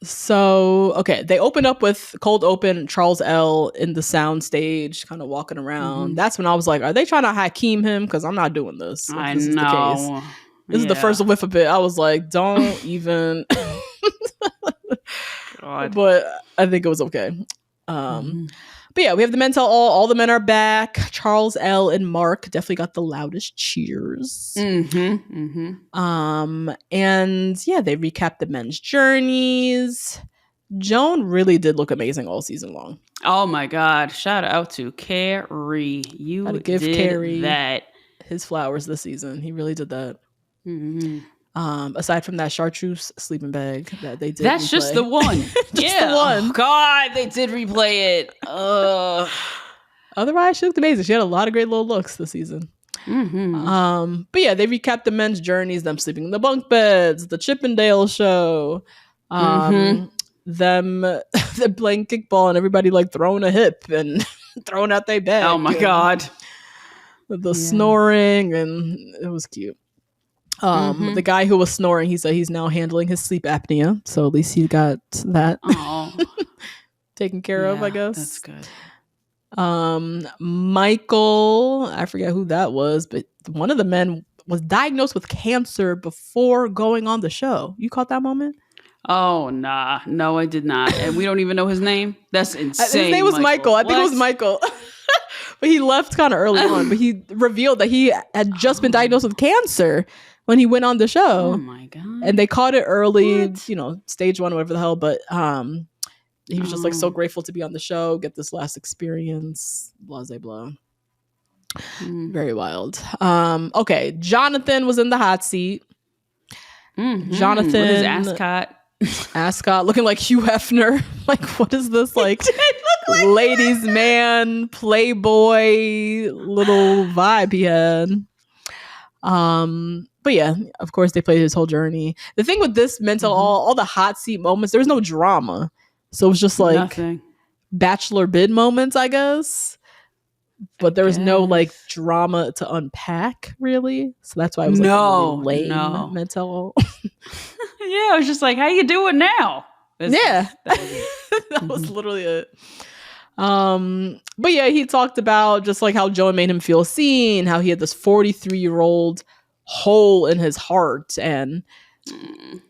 So, okay, they open up with cold open, Charles L. in the sound stage, kind of walking around. That's when I was like, are they trying to Hakeem him? Because I'm not doing this. If I this is the case. know. This is the first whiff of it. I was like, don't even. God. But I think it was okay. But yeah, we have the men tell all the men are back. Charles L. and Mark definitely got the loudest cheers. And yeah, they recapped the men's journeys. Joan really did look amazing all season long. Oh my God. Shout out to Carrie. You Gotta give did Carrie that. His flowers this season. He really did that. Aside from that chartreuse sleeping bag that they did. That's just the one. Just the one. Oh, God, they did replay it. Otherwise, she looked amazing. She had a lot of great little looks this season. But yeah, they recapped the men's journeys, them sleeping in the bunk beds, the Chippendale show, them playing kickball and everybody like throwing a hip and throwing out their bag. Oh my God. The snoring, and it was cute. The guy who was snoring, he said he's now handling his sleep apnea, so at least he got that taken care of, I guess. That's good. Michael, I forget who that was, but one of the men was diagnosed with cancer before going on the show. You caught that moment? Oh, nah. No, I did not. And we don't even know his name. That's insane. His name was Michael. I think it was Michael. But he left kind of early on, but he revealed that he had just been diagnosed with cancer when he went on the show. Oh my God. And they caught it early, stage 1, whatever the hell. But he was just like so grateful to be on the show, get this last experience, blah, blah, blah. Very wild. Okay, Jonathan was in the hot seat. Jonathan. With his ascot looking like Hugh Hefner. Like, what is this? Like, ladies' man, playboy little vibe he had. But yeah, of course they played his whole journey. The thing with this mental, all the hot seat moments, there's no drama. So it was just like nothing. Bachelor bid moments, I guess. But there was no like drama to unpack, really. So that's why it was like really lame mental. Yeah, I was just like, how you doing now? That was it. That was literally it. But yeah, he talked about just like how Joan made him feel seen, how he had this 43-year-old hole in his heart and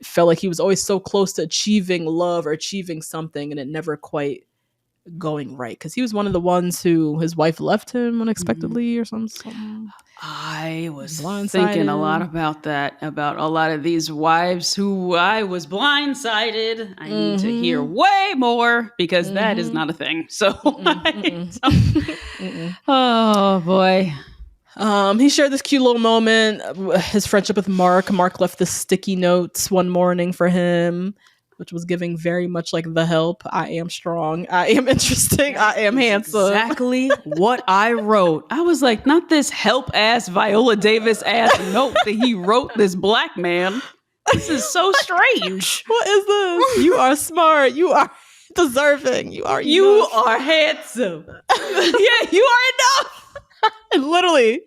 felt like he was always so close to achieving love or achieving something and it never quite going right, because he was one of the ones who his wife left him unexpectedly or something. I was thinking a lot about that, about a lot of these wives who I was blindsided. I need to hear way more because that is not a thing. So, oh boy. He shared this cute little moment, his friendship with Mark. Mark left the sticky notes one morning for him, which was giving very much like The Help. I am strong. I am interesting. I am handsome. Exactly what I wrote. I was like, not this help ass Viola Davis ass note that he wrote this black man. This is so strange. What is this? You are smart. You are deserving. You are handsome. Yeah, you are enough. Literally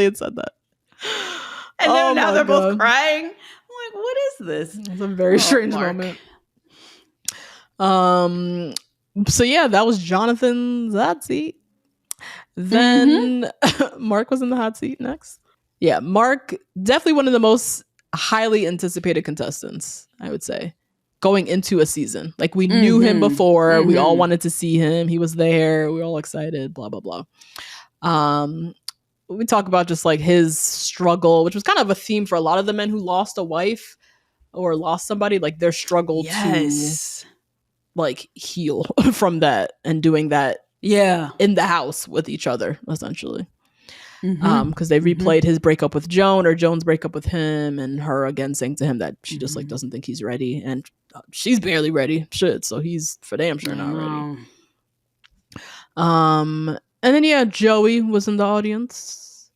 it said that. And then now they're both crying. Like, what is this? It's a very strange moment. So yeah, that was Jonathan's hot seat. Then Mark was in the hot seat next. Yeah, Mark, definitely one of the most highly anticipated contestants, I would say, going into a season. Like, we knew him before. We all wanted to see him. He was there. We were all excited, blah, blah, blah. We talk about just like his struggle, which was kind of a theme for a lot of the men who lost a wife or lost somebody, like their struggle to like heal from that and doing that in the house with each other, essentially. Because they replayed his breakup with Joan or Joan's breakup with him, and her again saying to him that she just like doesn't think he's ready, and she's barely ready. So he's for damn sure not ready. And then yeah, Joey was in the audience.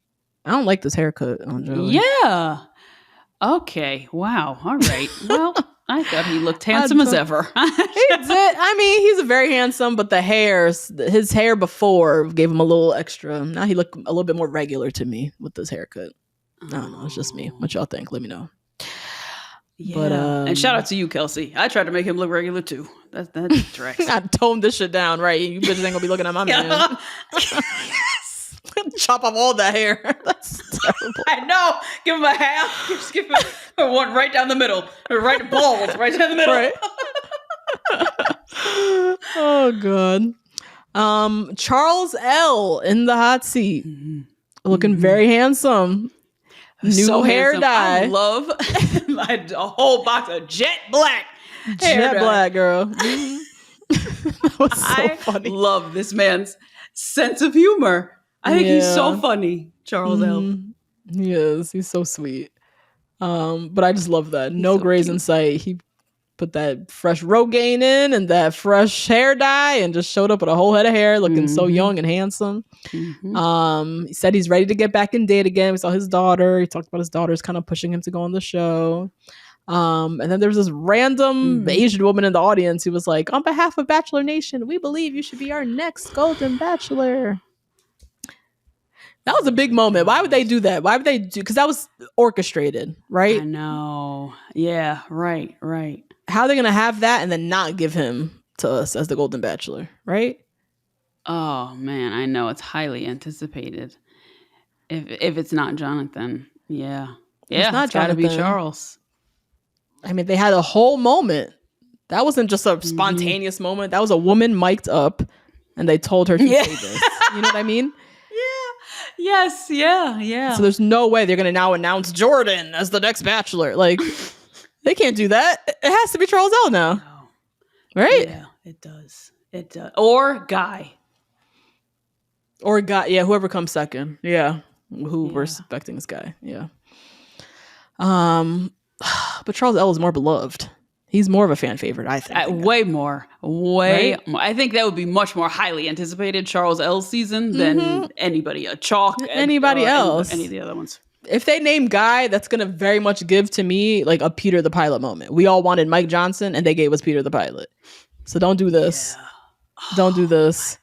I don't like this haircut on Joey. Yeah. Okay. Wow. All right. Well, I thought he looked handsome as ever. He did. I mean, he's very handsome, but his hair before gave him a little extra. Now he looked a little bit more regular to me with this haircut. I don't know. It's just me. What y'all think? Let me know. Yeah. But and shout out to you, Kelsey. I tried to make him look regular too. That's Drex. I toned this shit down, right? You bitches ain't gonna be looking at my man. Chop off all that hair. That's terrible. I know. Give him a half. Just give him one right down the middle. Right bald. Right down the middle. Right. Oh god. Charles L in the hot seat, looking very handsome. New so hair handsome. dye. I love a whole box of jet black. Jet black, girl. That was so funny. I love this man's sense of humor. I think he's so funny, Charles L. He is. He's so sweet. But I just love that. No so grays cute. In sight. He put that fresh Rogaine in and that fresh hair dye and just showed up with a whole head of hair, looking so young and handsome. He said he's ready to get back in date again. We saw his daughter. He talked about his daughter's kind of pushing him to go on the show. And then there was this random Asian woman in the audience who was like, on behalf of Bachelor Nation, we believe you should be our next Golden Bachelor. That was a big moment. Why would they do that? Why would they do? Because that was orchestrated, right? I know. Yeah, right. How are they going to have that and then not give him to us as the Golden Bachelor, right? Oh, man. I know. It's highly anticipated. If it's not Jonathan. Yeah. Yeah, it's got to be Charles. I mean, they had a whole moment. That wasn't just a spontaneous moment. That was a woman mic'd up and they told her to say this. You know what I mean? Yes, yeah. So there's no way they're going to now announce Jordan as the next Bachelor. Like, they can't do that. It has to be Charles L now. No. Right? Yeah, it does. Or Guy. Yeah, whoever comes second. Yeah. We're expecting this guy. Yeah. But Charles L is more beloved. He's more of a fan favorite, I think. Way more. Right? More. I think that would be much more highly anticipated Charles L season than anybody. Anybody else. Any of the other ones. If they name Guy, that's going to very much give to me like a Peter the Pilot moment. We all wanted Mike Johnson and they gave us Peter the Pilot. So don't do this. Yeah. Don't do this.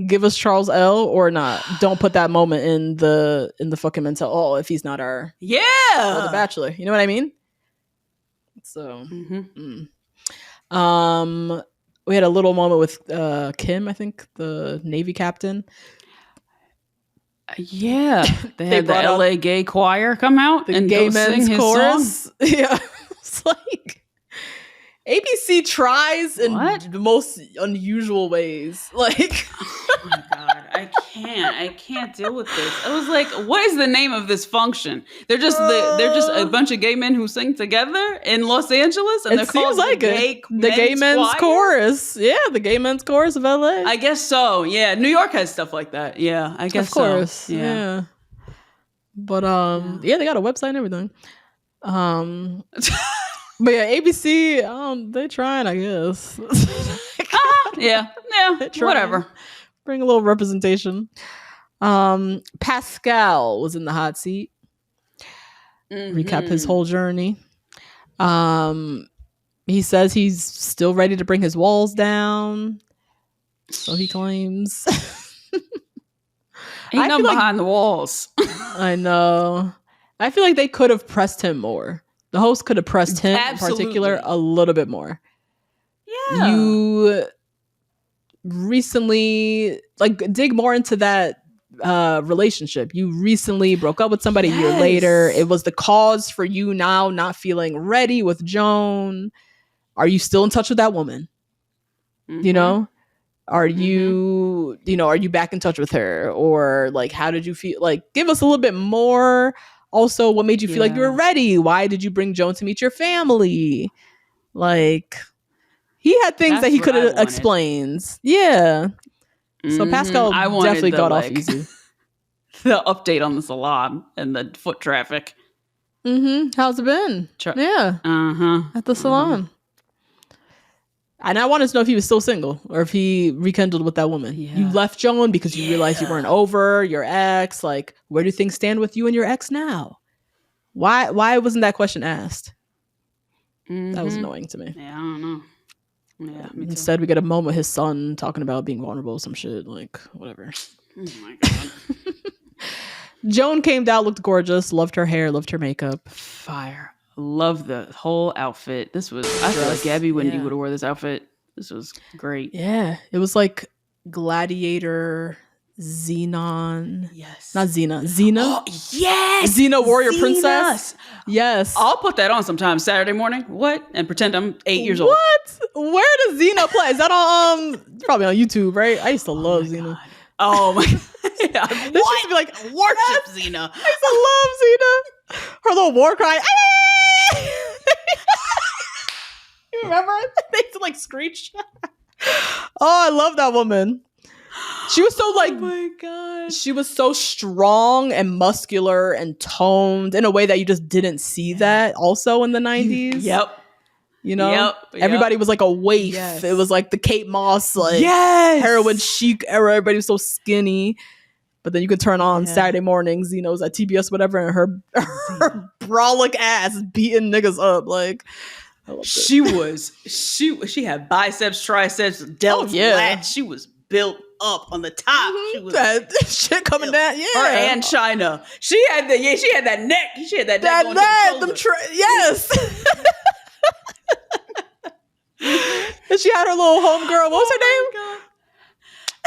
Give us Charles L or not. Don't put that moment in the fucking mental. Oh, if he's not our the Bachelor. You know what I mean? So we had a little moment with Kim, I think, the Navy captain. Yeah, they had the LA gay choir come out and gay men's chorus. Song. Yeah, it's like ABC tries in the most unusual ways. Like, oh my god, I can't deal with this. I was like, what is the name of this function? They're just a bunch of gay men who sing together in Los Angeles, and they're called the Gay Men's Chorus. Yeah, the Gay Men's Chorus of LA. I guess so. Yeah, New York has stuff like that. Yeah, I guess of course. So. Yeah. But they got a website and everything. But yeah, ABC, they trying, I guess. Yeah, whatever. Bring a little representation. Pascal was in the hot seat. Recap his whole journey. He says he's still ready to bring his walls down. So he claims. Ain't no behind the walls. I know. I feel like they could have pressed him more. The host could have pressed him in particular a little bit more. Yeah. You recently, dig more into that relationship. You recently broke up with somebody a year later. It was the cause for you now not feeling ready with Joan. Are you still in touch with that woman? You know? Are you, are you back in touch with her? Or how did you feel? Give us a little bit more. Also, what made you feel like you were ready? Why did you bring Joan to meet your family? He had things that he could have explained. Yeah. So Pascal definitely got off easy. The update on the salon and the foot traffic. How's it been? At the salon. And I wanted to know if he was still single or if he rekindled with that woman. Yeah. You left Joan because you realized you weren't over your ex. Where do things stand with you and your ex now? Why wasn't that question asked? That was annoying to me. Yeah, I don't know. Yeah, me too. Instead, we get a moment with his son talking about being vulnerable, some shit, whatever. Oh my god. Joan came down, looked gorgeous, loved her hair, loved her makeup. Fire. Love the whole outfit. This was, I feel like Gabby Wendy would have wore this outfit. This was great. Yeah. It was like Gladiator, Xenon. Yes. Not Xena. Xena? Oh, yes! Xena Warrior Princess. Yes. I'll put that on sometime Saturday morning. What? And pretend I'm 8 years old. What? Where does Xena play? Is that on probably on YouTube, right? I used to love Xena. God. Oh my God. Yeah. This used to be like worship Xena. I used to love Xena. Her little war cry. You remember? They used to like screech. Oh, I love that woman. She was so like, oh my God. She was so strong and muscular and toned in a way that you just didn't see that also in the 90s. Yep. You know, everybody was like a waif. Yes. It was like the Kate Moss, like heroin chic era. Everybody was so skinny. But then you could turn on Saturday mornings, you know, it was at TBS, whatever, and her brolic ass beating niggas up. Like, she had biceps, triceps, delts, lats. She was built up on the top. She was that shit coming down. Yeah, her and China. She had that neck. She had that neck. Yes. And she had her little homegirl. What was her name?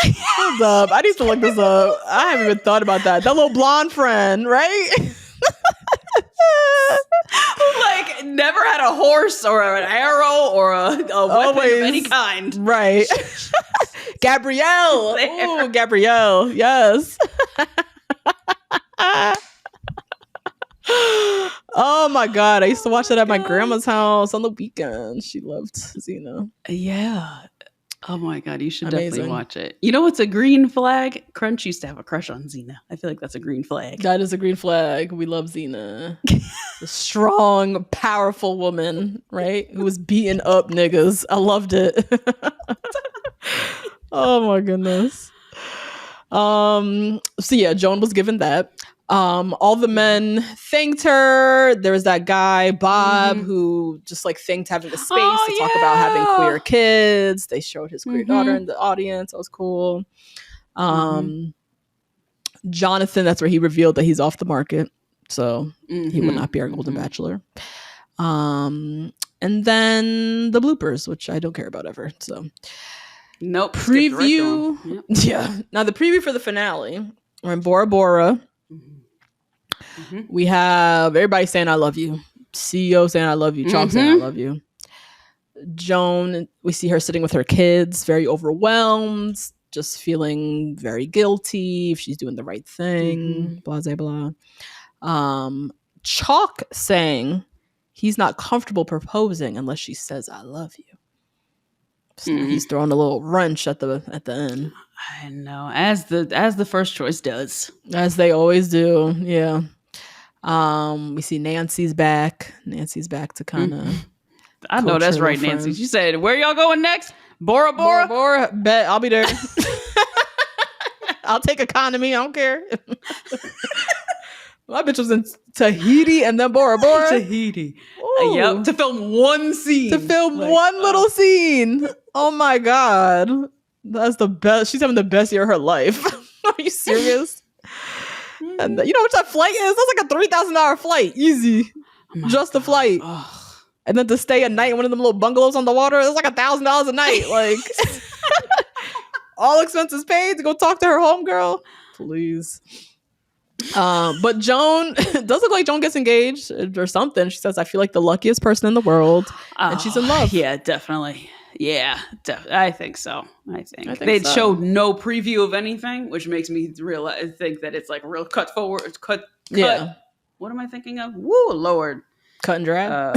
Hold up. I need to look this up. I haven't even thought about that. That little blonde friend, right? Like never had a horse or an arrow or a weapon of any kind. Right. Gabrielle. Oh, Gabrielle. Yes. Oh my God. I used to watch that at my grandma's house on the weekend. She loved Xena. Yeah. Oh my God, you should definitely watch it. You know what's a green flag? Crunch used to have a crush on Xena. I feel like that's a green flag. That is a green flag. We love Xena. A strong, powerful woman, right? Who was beating up niggas. I loved it. Oh my goodness. So yeah, Joan was given that. All the men thanked her. There was that guy, Bob, who just like thanked having the space to talk about having queer kids. They showed his queer daughter in the audience. That was cool. Jonathan, that's where he revealed that he's off the market. So he will not be our Golden Bachelor. And then the bloopers, which I don't care about ever. So nope. Preview. Right. Yep. Yeah. Now the preview for the finale. We're in Bora Bora. We have everybody saying I love you. CEO saying I love you. Chalk saying I love you. Joan, we see her sitting with her kids, very overwhelmed, just feeling very guilty if she's doing the right thing. Blah, blah, blah. Chalk saying he's not comfortable proposing unless she says I love you. So he's throwing a little wrench at the end. I know, as the first choice does, as they always do. Yeah. We see Nancy's back. Nancy's back to kind of. I know that's right, Nancy. She said, "Where y'all going next? Bora Bora." Bora Bora. Bet I'll be there. I'll take economy. I don't care. My bitch was in Tahiti and then Bora Bora. Tahiti. Yep. To film one scene. To film one little scene. Oh my God. That's the best. She's having the best year of her life. Are you serious? And you know what that flight is? That's like a $3,000 flight. Easy. Just the flight. And then to stay a night in one of them little bungalows on the water, it's like $1,000 a night. Like all expenses paid to go talk to her homegirl. Please. But Joan does look like Joan gets engaged or something. She says, I feel like the luckiest person in the world. And she's in love. Yeah, definitely. Yeah, I think so. I think they showed no preview of anything, which makes me think that it's like real cut forward. Yeah. What am I thinking of? Woo, Lord. Cut and dry.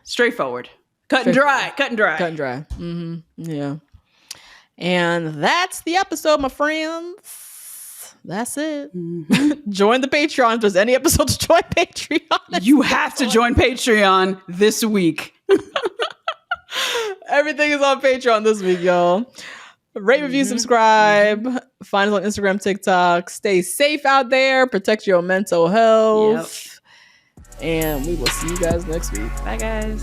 Straightforward. Cut and dry. Mm-hmm. Yeah. And that's the episode, my friends. That's it. Join the Patreon. If there's any episodes, join Patreon. You have to join Patreon this week. Everything is on Patreon this week, y'all. Rate, review, subscribe. Find us on Instagram, TikTok. Stay safe out there. Protect your mental health. Yep. And we will see you guys next week. Bye, guys.